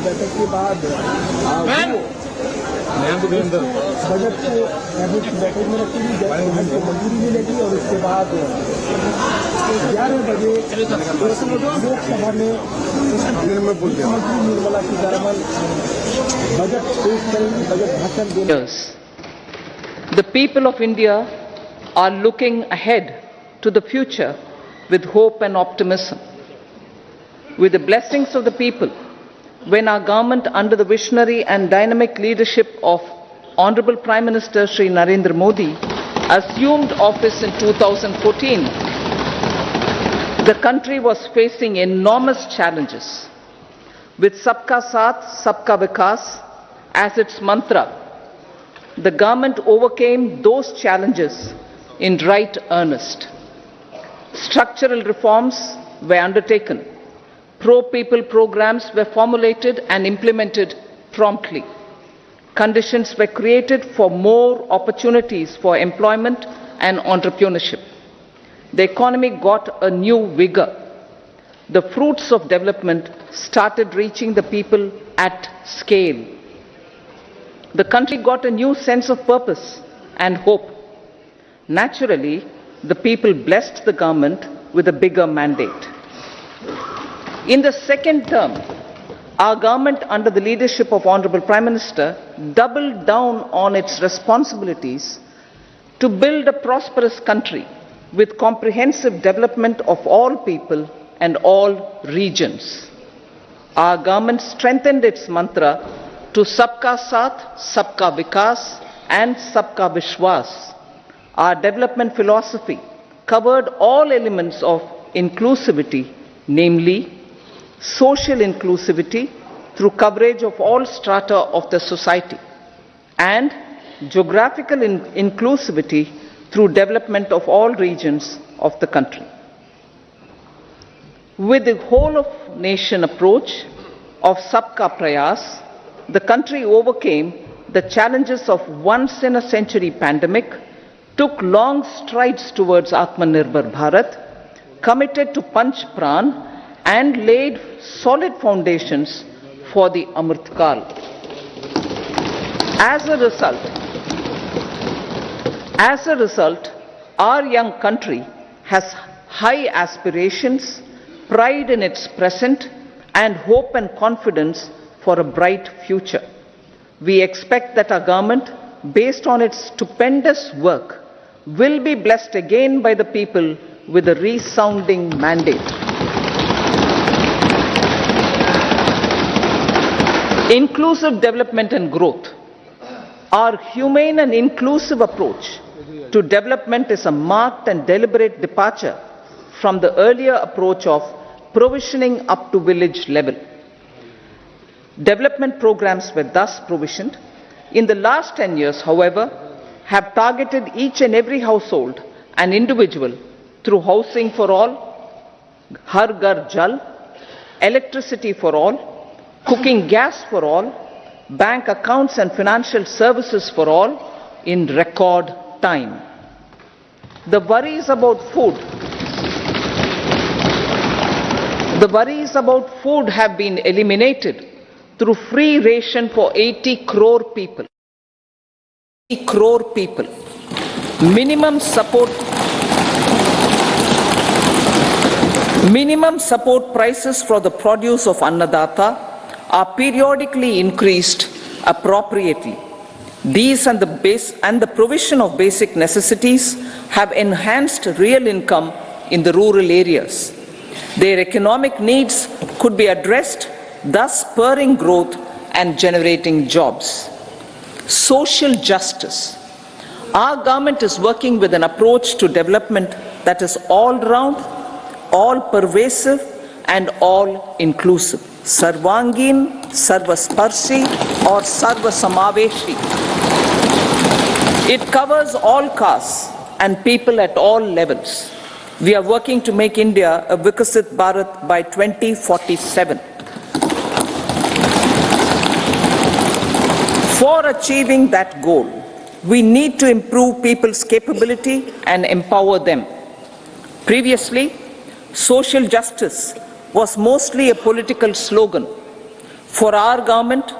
बैठक के बाद बजट को बैठक में रखी गई, बजट को मंजूरी मिलेगी और उसके बाद 11 बजे लोकसभा में मुख्यमंत्री निर्मला सीतारमण बजट पेश करेंगी, बजट भाषण देंगे। The people of India are looking ahead to the future with hope and optimism. With the blessings of the people, when our government, under the visionary and dynamic leadership of Honorable Prime Minister Shri Narendra Modi, assumed office in 2014, the country was facing enormous challenges. With Sabka Saath, Sabka Vikas as its mantra, the government overcame those challenges in right earnest. Structural reforms were undertaken. Pro-people programs were formulated and implemented promptly. Conditions were created for more opportunities for employment and entrepreneurship. The economy got a new vigor. The fruits of development started reaching the people at scale. The country got a new sense of purpose and hope. Naturally, the people blessed the government with a bigger mandate. In the second term, our government, under the leadership of Honorable Prime Minister, doubled down on its responsibilities to build a prosperous country with comprehensive development of all people and all regions. Our government strengthened its mantra to Sabka Saath, Sabka Vikas and Sabka Vishwas. Our development philosophy covered all elements of inclusivity, namely social inclusivity through coverage of all strata of the society, and geographical inclusivity through development of all regions of the country. With the whole of nation approach of Sabka Prayas, the country overcame the challenges of once-in-a-century pandemic, took long strides towards Atmanirbhar Bharat, committed to Panch Pran, and laid solid foundations for the Amrit Kal. As a result, our young country has high aspirations, pride in its present, and hope and confidence for a bright future. We expect that our government, based on its stupendous work, will be blessed again by the people with a resounding mandate. Inclusive development and growth. Our humane and inclusive approach to development is a marked and deliberate departure from the earlier approach of provisioning up to village level. Development programs were thus provisioned. In the last 10 years, however, have targeted each and every household and individual through housing for all, Har Ghar Jal, electricity for all, cooking gas for all, bank accounts and financial services for all in record time. The worries about food have been eliminated through free ration for 80 crore people. 80 crore people. Minimum support prices for the produce of Annadata are periodically increased appropriately. These and the provision of basic necessities have enhanced real income in the rural areas. Their economic needs could be addressed, thus spurring growth and generating jobs. Social justice. Our government is working with an approach to development that is all-round, all-pervasive and all-inclusive. Sarvangin, Sarvasparshi or Sarvasamaveshi. It covers all castes and people at all levels. We are working to make India a Vikasit Bharat by 2047. For achieving that goal, we need to improve people's capability and empower them. Previously, social justice was mostly a political slogan. For our government,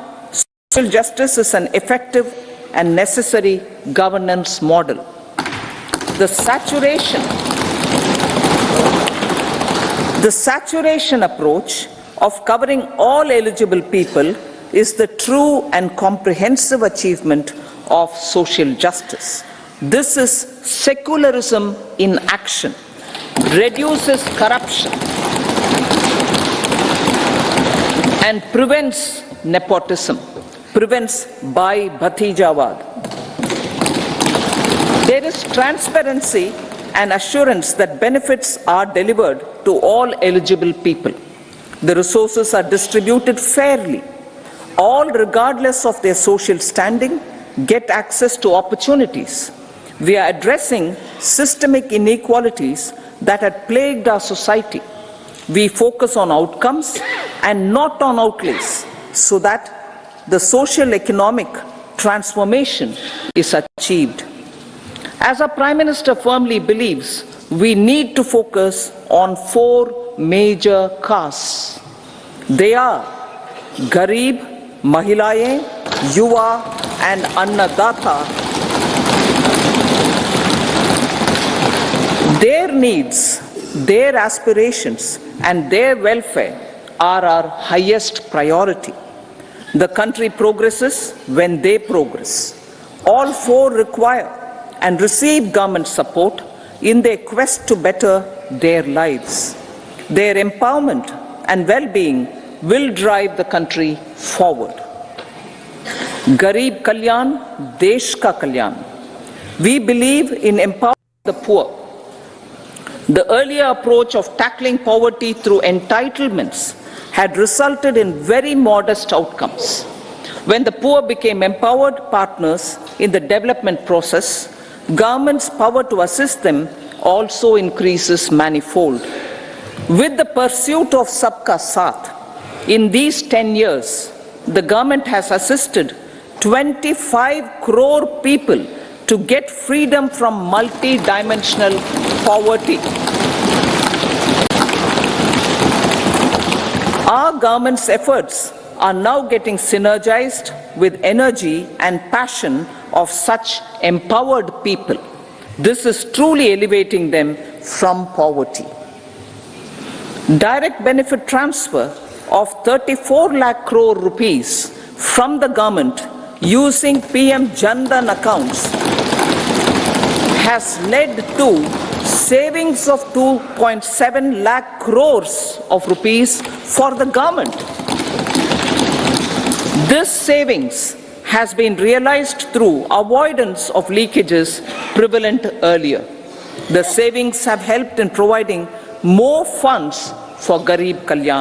social justice is an effective and necessary governance model. The saturation approach of covering all eligible people is the true and comprehensive achievement of social justice. This is secularism in action, reduces corruption, and prevents nepotism, prevents Bhai Bhatijawad. There is transparency and assurance that benefits are delivered to all eligible people. The resources are distributed fairly. All, regardless of their social standing, get access to opportunities. We are addressing systemic inequalities that had plagued our society. We focus on outcomes and not on outlays, so that the social economic transformation is achieved. As our Prime Minister firmly believes, we need to focus on 4 major castes. They are Garib, Mahilayeं, Yuva and Annadata. Their needs, their aspirations and their welfare are our highest priority. The country progresses when they progress. All 4 require and receive government support in their quest to better their lives. Their empowerment and well-being will drive the country forward. Garib Kalyan, Desh Ka Kalyan. We believe in empowering the poor. The earlier approach of tackling poverty through entitlements had resulted in very modest outcomes. When the poor became empowered partners in the development process, government's power to assist them also increases manifold. With the pursuit of Sabka Saath, in these 10 years, the government has assisted 25 crore people to get freedom from multi-dimensional poverty. Our government's efforts are now getting synergized with energy and passion of such empowered people. This is truly elevating them from poverty. Direct benefit transfer of 34 lakh crore rupees from the government using PM Jan Dhan accounts has led to savings of 2.7 lakh crores of rupees for the government. This savings has been realized through avoidance of leakages prevalent earlier. The savings have helped in providing more funds for Garib Kalyan.